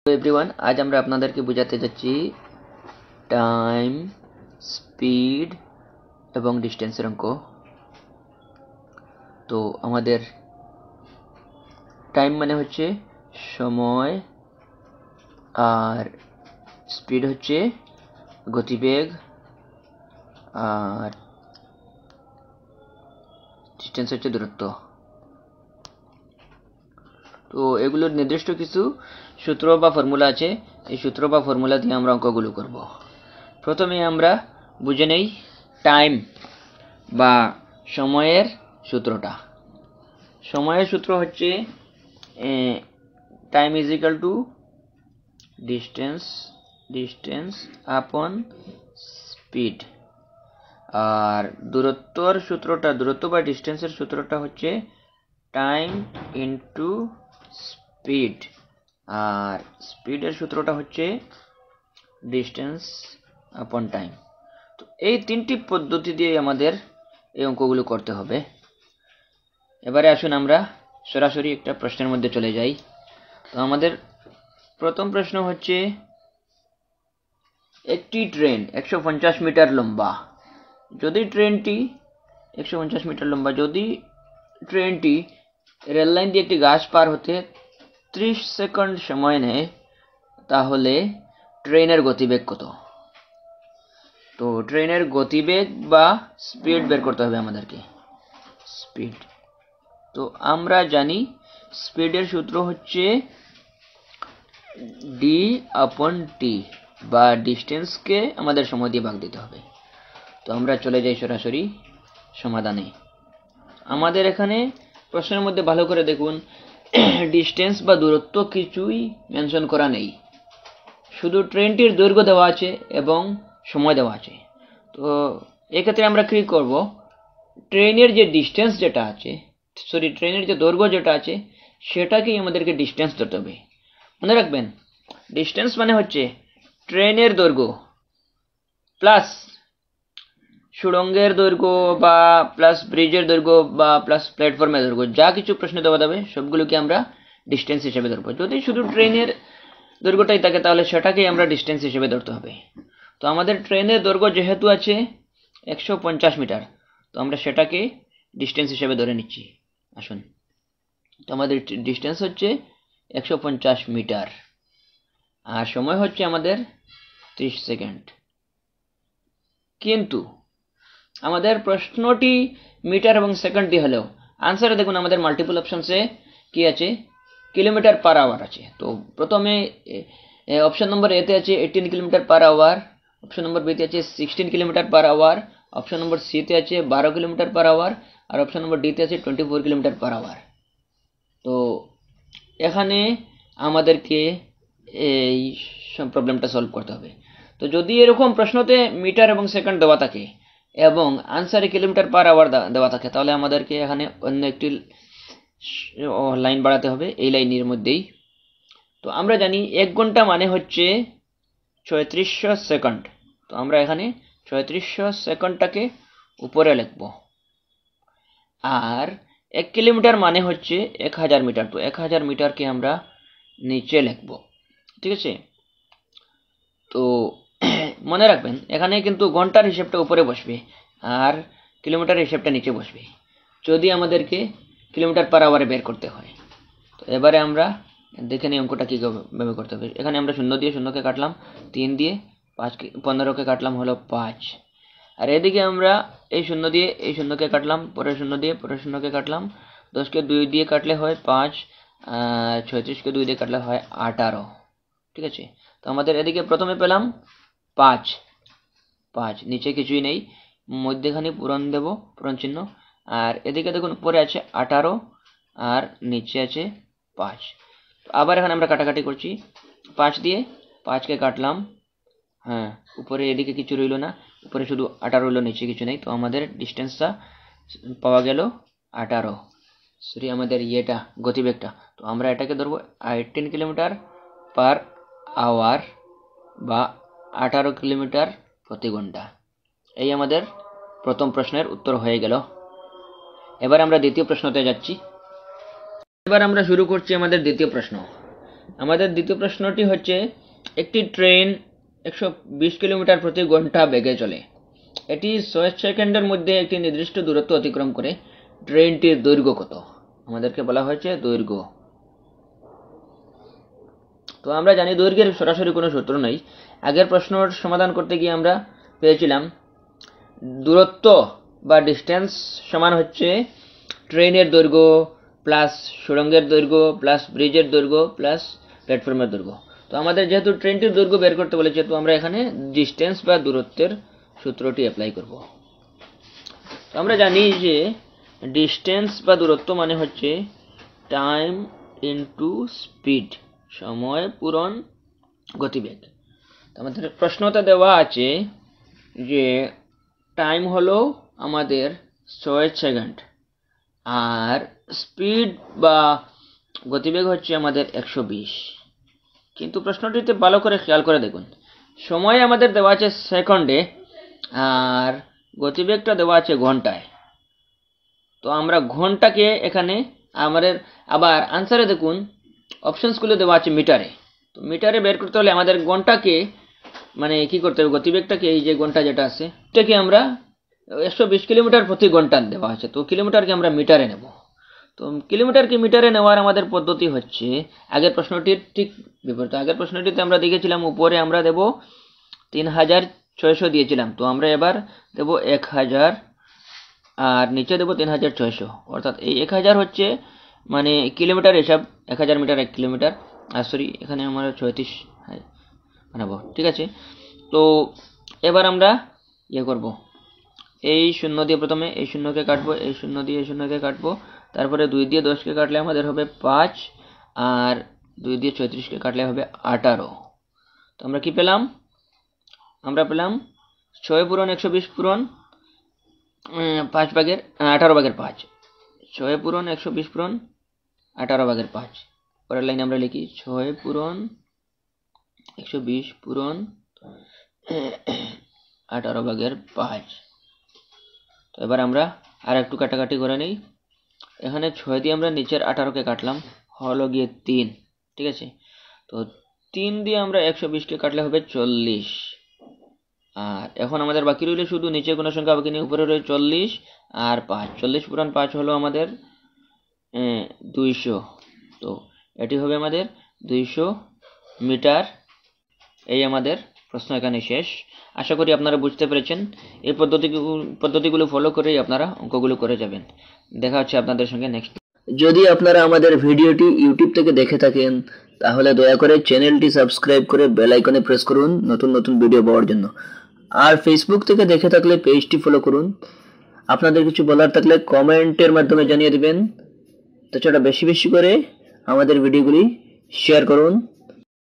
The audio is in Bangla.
এভরিওয়ান, আজ আমরা আপনাদেরকে বোঝাতে যাচ্ছি টাইম, স্পিড এবং ডিস্টেন্সের অঙ্ক। তো আমাদের টাইম মানে হচ্ছে সময়, আর স্পিড হচ্ছে গতিবেগ, আর ডিস্টেন্স হচ্ছে দূরত্ব। তো এগুলোর নির্দিষ্ট কিছু সূত্র বা ফর্মুলা আছে। এই সূত্র বা ফর্মুলা দিয়ে আমরা অঙ্কগুলো করব। প্রথমে আমরা বুঝে নেই টাইম বা সময়ের সূত্রটা। সময়ের সূত্র হচ্ছে time is equal to distance আপন স্পিড। আর দূরত্বর সূত্রটা, দূরত্ব বা ডিস্টেন্সের সূত্রটা হচ্ছে টাইম ইন্টু স্পিড, আর স্পিডের সূত্রটা হচ্ছে ডিস্টেন্স আপন টাইম। তো এই তিনটি পদ্ধতি দিয়ে আমাদের এই অঙ্কগুলো করতে হবে। এবারে আসুন আমরা সরাসরি একটা প্রশ্নের মধ্যে চলে যাই। তো আমাদের প্রথম প্রশ্ন হচ্ছে, একটি ট্রেন 150 মিটার লম্বা। যদি ট্রেনটি 150 মিটার লম্বা, যদি ট্রেনটি রেল লাইন দিয়ে একটি গাছ পার হতে 30 সেকেন্ড সময় নেয়, তাহলে ট্রেনের গতিবেগ কত? তো ট্রেনের গতিবেগ বা স্পিড বের করতে হবে আমাদেরকে। স্পিড, তো আমরা জানি স্পিডের সূত্র হচ্ছে ডি আপন টি, বা ডিস্টেন্সকে আমাদের সময় দিয়ে ভাগ দিতে হবে। তো আমরা চলে যাই সরাসরি সমাধানে। আমাদের এখানে প্রশ্নের মধ্যে ভালো করে দেখুন, ডিস্টেন্স বা দূরত্ব কিছুই মেনশন করা নেই, শুধু ট্রেনটির দৈর্ঘ্য দেওয়া আছে এবং সময় দেওয়া আছে। তো এক্ষেত্রে আমরা কি করব, ট্রেনের যে ডিস্টেন্স যেটা আছে, ট্রেনের যে দৈর্ঘ্য যেটা আছে সেটাকেই আমাদেরকে ডিস্টেন্স ধরতে হবে। মনে রাখবেন, ডিস্টেন্স মানে হচ্ছে ট্রেনের দৈর্ঘ্য প্লাস সুড়ঙ্গের দৈর্ঘ্য বা প্লাস ব্রিজের দৈর্ঘ্য বা প্লাস প্ল্যাটফর্মের দৈর্ঘ্য, যা কিছু প্রশ্ন দেওয়া যাবে সবগুলোকে আমরা ডিস্টেন্স হিসেবে ধরবো। যদি শুধু ট্রেনের দৈর্ঘ্যটাই থাকে তাহলে সেটাকেই আমরা ডিস্টেন্স হিসেবে ধরতে হবে। তো আমাদের ট্রেনের দৈর্ঘ্য যেহেতু আছে 150 মিটার, তো আমরা সেটাকে ডিস্টেন্স হিসেবে ধরে নিচ্ছি। আসুন, তো আমাদের ডিস্টেন্স হচ্ছে 150 মিটার, আর সময় হচ্ছে আমাদের 30 সেকেন্ড। কিন্তু আমাদের প্রশ্নটি মিটার এবং সেকেন্ড দিয়ে হলেও আনসারে দেখুন আমাদের মাল্টিপল অপশনসে কি আছে, কিলোমিটার পার আওয়ার আছে। তো প্রথমে অপশন নম্বর এতে আছে 18 kilometre per hour, option number বিতে আছে 16 kilometre per hour, option number সিতে আছে 12 কিলোমিটার পার আওয়ার, আর অপশন নম্বর ডিতে আছে 24 কিলোমিটার পার আওয়ার। তো এখানে আমাদেরকে এই প্রবলেমটা সলভ করতে হবে। তো যদি এরকম প্রশ্নতে মিটার এবং সেকেন্ড দেওয়া থাকে এবং আনসারে কিলোমিটার পার আওয়ার দেওয়া থাকে, তাহলে আমাদেরকে এখানে অন্য একটি লাইন বাড়াতে হবে এই লাইনের মধ্যেই। তো আমরা জানি 1 ঘন্টা মানে হচ্ছে 3600 সেকেন্ড। তো আমরা এখানে 3600 সেকেন্ডটাকে উপরে লিখব, আর 1 কিলোমিটার মানে হচ্ছে 1000 মিটার। তো 1000 মিটারকে আমরা নিচে লিখব, ঠিক আছে। তো মনে রাখবেন এখানে কিন্তু ঘন্টার হিসেবটা উপরে বসবে আর কিলোমিটার হিসেবটা নিচে বসবে, যদি আমাদেরকে কিলোমিটার পার আওয়ারে বের করতে হয়। তো এবারে আমরা দেখে নিই অঙ্কটা কীভাবে করতে হবে। এখানে আমরা 0 দিয়ে 0কে কাটলাম, 3 দিয়ে 15কে কাটলাম হলো 5, আর এদিকে আমরা এই 0 দিয়ে এই 0কে কাটলাম, পরের 0 দিয়ে পরের 0কে কাটলাম, 10কে 2 দিয়ে কাটলে হয় 5, 36কে 2 দিয়ে কাটলে হয় 18, ঠিক আছে। তো আমাদের এদিকে প্রথমে পেলাম 5, নিচে কিছুই নেই, মধ্যেখানে পূরণ দেব, পূরণ চিহ্ন। আর এদিকে দেখুন উপরে আছে 18 আর নিচে আছে 5। তো আবার এখানে আমরা কাটাকাটি করছি, 5 দিয়ে 5কে কাটলাম, হ্যাঁ উপরে এদিকে কিছু রইল না, উপরে শুধু 18 রইল, নিচে কিছু নেই। তো আমাদের ডিস্টেন্সটা পাওয়া গেল 18, সরি আমাদের ইয়েটা গতিবেগটা। তো আমরা এটাকে ধরবো 18 কিলোমিটার পার আওয়ার বা 18 কিলোমিটার প্রতি ঘন্টা। এই আমাদের প্রথম প্রশ্নের উত্তর হয়ে গেল। এবার আমরা দ্বিতীয় প্রশ্নতে যাচ্ছি। এবার আমরা শুরু করছি আমাদের দ্বিতীয় প্রশ্ন। আমাদের দ্বিতীয় প্রশ্নটি হচ্ছে একটি ট্রেন 120 কিলোমিটার প্রতি ঘন্টা বেগে চলে। এটি 6 সেকেন্ডের মধ্যে একটি নির্দিষ্ট দূরত্ব অতিক্রম করে। ট্রেনটির দৈর্ঘ্য কত? আমাদেরকে বলা হয়েছে দৈর্ঘ্য। তো আমরা জানি দৈর্ঘ্যের সরাসরি কোনো সূত্র নেই। আগের প্রশ্নের সমাধান করতে গিয়ে আমরা পেয়েছিলাম দূরত্ব বা ডিস্টেন্স সমান হচ্ছে ট্রেনের দৈর্ঘ্য প্লাস সুড়ঙ্গের দৈর্ঘ্য প্লাস ব্রিজের দৈর্ঘ্য প্লাস প্ল্যাটফর্মের দৈর্ঘ্য। তো আমাদের যেহেতু ট্রেনটির দৈর্ঘ্য বের করতে বলেছে, তো আমরা এখানে ডিস্টেন্স বা দূরত্বের সূত্রটি অ্যাপ্লাই করব। তো আমরা জানি যে ডিস্টেন্স বা দূরত্ব মানে হচ্ছে টাইম ইনটু স্পিড, সময় পূরণ গতিবেগ। আমাদের প্রশ্নটা দেওয়া আছে যে টাইম হলো আমাদের 6 সেকেন্ড আর স্পিড বা গতিবেগ হচ্ছে আমাদের 120। কিন্তু প্রশ্নটিতে ভালো করে খেয়াল করে দেখুন, সময় আমাদের দেওয়া আছে সেকেন্ডে আর গতিবেগটা দেওয়া আছে ঘন্টায়। তো আমরা ঘন্টাকে এখানে আমাদের আবার আনসারে দেখুন অপশনসগুলো দেওয়া আছে মিটারে। তো মিটারে বের করতে হলে আমাদের ঘন্টাকে মানে কি করতে হবে, গতিবেগটাকে, এই যে ঘন্টা যেটা আছে এটাকে আমরা 120 কিলোমিটার প্রতি ঘন্টা দেওয়া আছে, তো কিলোমিটারকে আমরা মিটারে নেব। তো কিলোমিটারকে মিটারে নেওয়ার আমাদের পদ্ধতি হচ্ছে আগের প্রশ্নটির ঠিক বিপরীত। আগের প্রশ্নটিতে আমরা দেখেছিলাম উপরে আমরা দেব 3600 দিয়েছিলাম, তো আমরা এবার দেব 1000 আর নিচে দেব 3600, অর্থাৎ এই 1000 হচ্ছে মানে কিলোমিটার হিসাব, 1000 মিটার 1 কিলোমিটার। আর সরি, এখানে আমরা 34 বানাবো, ঠিক আছে। তো এবার আমরা ইয়ে করব, এই শূন্য দিয়ে প্রথমে এই শূন্যকে কাটবো, এই শূন্য দিয়ে এই শূন্যকে কাটবো, তারপরে 2 দিয়ে 10কে কাটলে আমাদের হবে 5 আর 2 দিয়ে 34কে কাটলে হবে 18। তো আমরা কি পেলাম? আমরা পেলাম 6 পূরণ 120 পূরণ 18/5। 6 পূরণ 120 পূরণ 18/5। পরের লাইনে আমরা লিখি 6 পূরণ 120 পূরণ 18/5। তো এবার আমরা আর একটু কাটাকাটি করে নিই। এখানে 6 দিয়ে আমরা নিচের 18কে কাটলাম, হলো গিয়ে 3, ঠিক আছে। তো 3 দিয়ে আমরা 120কে কাটলে হবে 40। আর এখন আমাদের বাকি রইল শুধু নিচে কোনো সংখ্যা বাকি নেই, উপরে রয়েছে 40 আর 5। 40 পূরণ 5 হলো আমাদের 200। তো এটি হবে আমাদের 200 মিটার। এই আমাদের প্রশ্ন এখানে শেষ। আশা করি আপনারা বুঝতে পেরেছেন। এই পদ্ধতিগুলো ফলো করেই আপনারা অঙ্কগুলো করে যাবেন। দেখা হচ্ছে আপনাদের সঙ্গে নেক্সট। যদি আপনারা আমাদের ভিডিওটি ইউটিউব থেকে দেখে থাকেন তাহলে দয়া করে চ্যানেলটি সাবস্ক্রাইব করে বেল আইকনে প্রেস করুন নতুন নতুন ভিডিও পাওয়ার জন্য। আর ফেসবুক থেকে দেখে থাকলে পেজটি ফলো করুন। আপনাদের কিছু বলার থাকলে কমেন্টের মাধ্যমে জানিয়ে দিবেন। তাছাড়া বেশি বেশি করে আমাদের ভিডিওগুলি শেয়ার করুন।